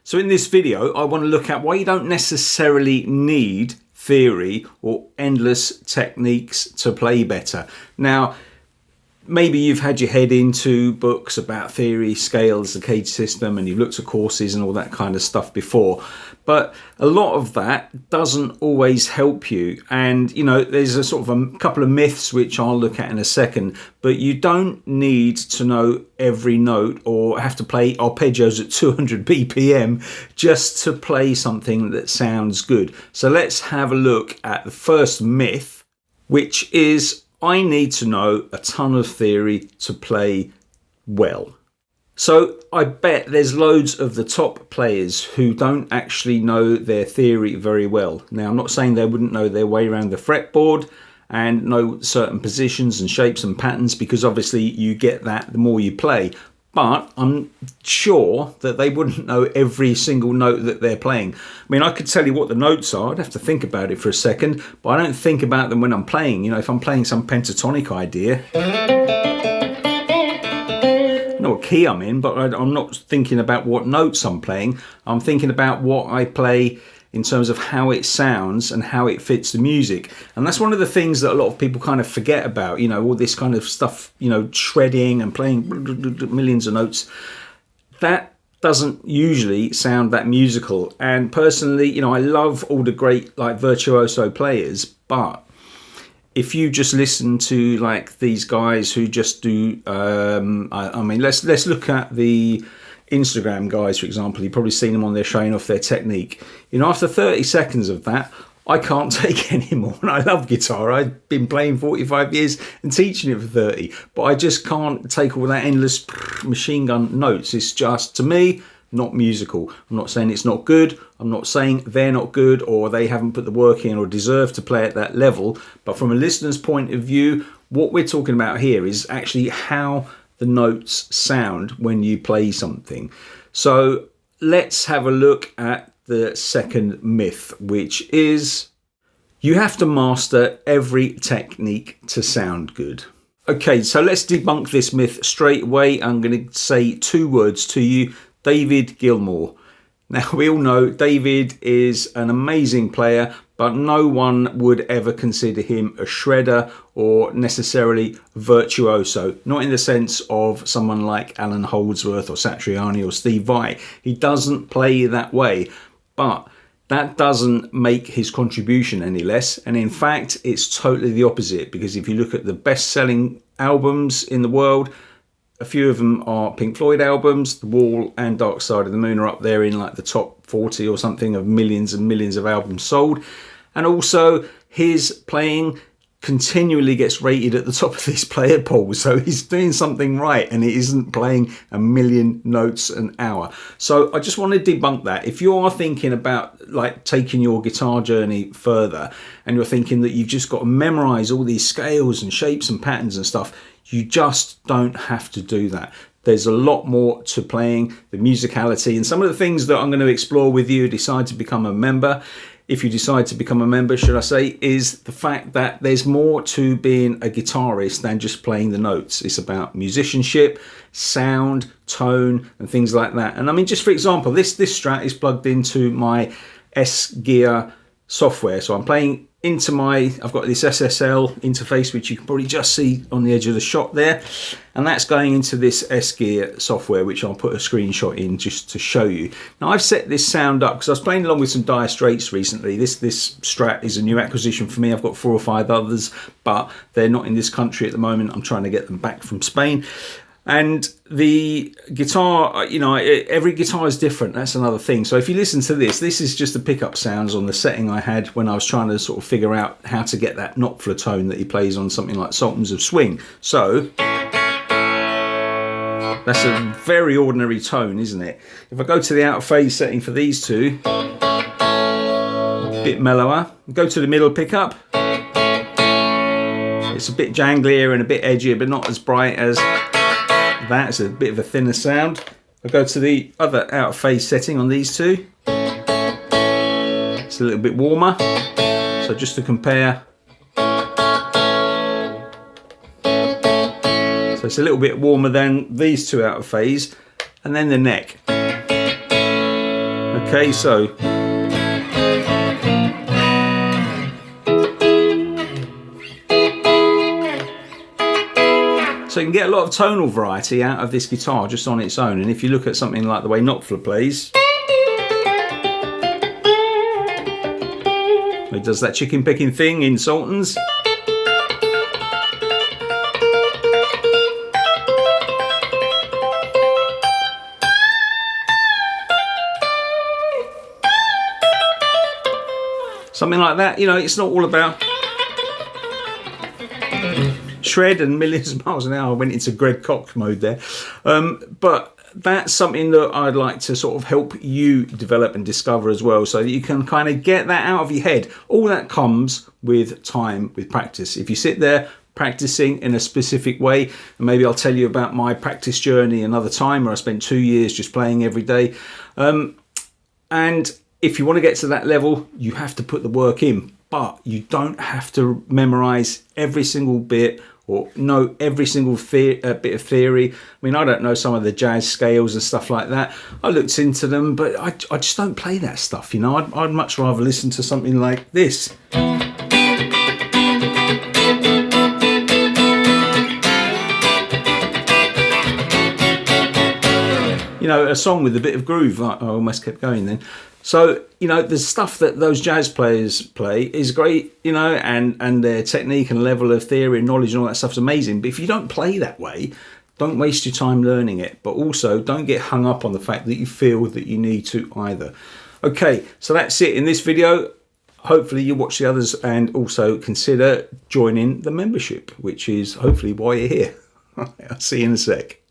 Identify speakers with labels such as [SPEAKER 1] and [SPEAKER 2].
[SPEAKER 1] So in this video, I want to look at why you don't necessarily need theory or endless techniques to play better. Now, maybe you've had your head into books about theory, scales, the cage system, and you've looked at courses and all that kind of stuff before. But a lot of that doesn't always help you. And, you know, there's a sort of a couple of myths which I'll look at in a second. But you don't need to know every note or have to play arpeggios at 200 BPM just to play something that sounds good. So let's have a look at the first myth, which is I need to know a ton of theory to play well. So I bet there's loads of the top players who don't actually know their theory very well. Now, I'm not saying they wouldn't know their way around the fretboard and know certain positions and shapes and patterns, because obviously you get that the more you play. But I'm sure that they wouldn't know every single note that they're playing. I mean, I could tell you what the notes are. I'd have to think about it for a second, but I don't think about them when I'm playing. You know, if I'm playing some pentatonic idea, I know what key I'm in, but I'm not thinking about what notes I'm playing. I'm thinking about what I play in terms of how it sounds and how it fits the music. And that's one of the things that a lot of people kind of forget about, you know, all this kind of stuff, you know, shredding and playing millions of notes. That doesn't usually sound that musical. And personally, you know, I love all the great like virtuoso players, but if you just listen to like these guys who just do, I mean, let's look at the Instagram guys, for example. You've probably seen them on there showing off their technique. You know, after 30 seconds of that, I can't take any more. And I love guitar. I've been playing 45 years and teaching it for 30, but I just can't take all that endless machine gun notes. It's just, to me, not musical. I'm not saying it's not good. I'm not saying they're not good or they haven't put the work in or deserve to play at that level. But from a listener's point of view, what we're talking about here is actually how the notes sound when you play something. So let's have a look at the second myth, which is you have to master every technique to sound good. Okay, so let's debunk this myth straight away. I'm going to say two words to you: David Gilmour. Now, we all know David is an amazing player, but no one would ever consider him a shredder or necessarily virtuoso. Not in the sense of someone like Alan Holdsworth or Satriani or Steve Vai. He doesn't play that way, but that doesn't make his contribution any less. And in fact, it's totally the opposite, because if you look at the best-selling albums in the world, a few of them are Pink Floyd albums. The Wall and Dark Side of the Moon are up there in like the top 40 or something of millions and millions of albums sold. And also his playing continually gets rated at the top of these player polls. So he's doing something right and he isn't playing a million notes an hour. So I just want to debunk that. If you are thinking about like taking your guitar journey further and you're thinking that you've just got to memorize all these scales and shapes and patterns and stuff, you just don't have to do that. There's a lot more to playing, the musicality, and some of the things that I'm going to explore with you. Decide to become a member. If you decide to become a member, should I say, is the fact that there's more to being a guitarist than just playing the notes. It's about musicianship, sound, tone, and things like that. And I mean, just for example, this Strat is plugged into my S-Gear software. So I'm playing into I've got this SSL interface, which you can probably just see on the edge of the shot there. And that's going into this S-Gear software, which I'll put a screenshot in just to show you. Now, I've set this sound up because I was playing along with some Dire Straits recently. This Strat is a new acquisition for me. I've got 4 or 5 others, but they're not in this country at the moment. I'm trying to get them back from Spain. And the guitar, you know, every guitar is different. That's another thing. So if you listen to this is just the pickup sounds on the setting I had when I was trying to sort of figure out how to get that Knopfler tone that he plays on something like Sultans of Swing. So that's a very ordinary tone, isn't it? If I go to the out of phase setting for these two, a bit mellower. Go to the middle pickup. It's a bit janglier and a bit edgier, but not as bright as that. It's a bit of a thinner sound. I'll go to the other out of phase setting on these two. It's a little bit warmer. So just to compare. So it's a little bit warmer than these two out of phase. And then the neck. Okay, so you can get a lot of tonal variety out of this guitar just on its own. And if you look at something like the way Knopfler plays, he does that chicken picking thing in Sultans. Something like that, you know, it's not all about shred and millions of miles an hour. I went into Greg Koch mode there. But that's something that I'd like to sort of help you develop and discover as well, so that you can kind of get that out of your head. All that comes with time, with practice. If you sit there practicing in a specific way, and maybe I'll tell you about my practice journey another time, where I spent 2 years just playing every day. And if you want to get to that level, you have to put the work in, but you don't have to memorize every single bit or know every single bit of theory. I mean, I don't know some of the jazz scales and stuff like that. I looked into them, but I just don't play that stuff, you know. I'd much rather listen to something like this. You know, a song with a bit of groove. I almost kept going then. So, you know, the stuff that those jazz players play is great, you know, and their technique and level of theory and knowledge and all that stuff is amazing. But if you don't play that way, don't waste your time learning it. But also, don't get hung up on the fact that you feel that you need to either. Okay, so that's it in this video. Hopefully you watch the others and also consider joining the membership, which is hopefully why you're here. I'll see you in a sec.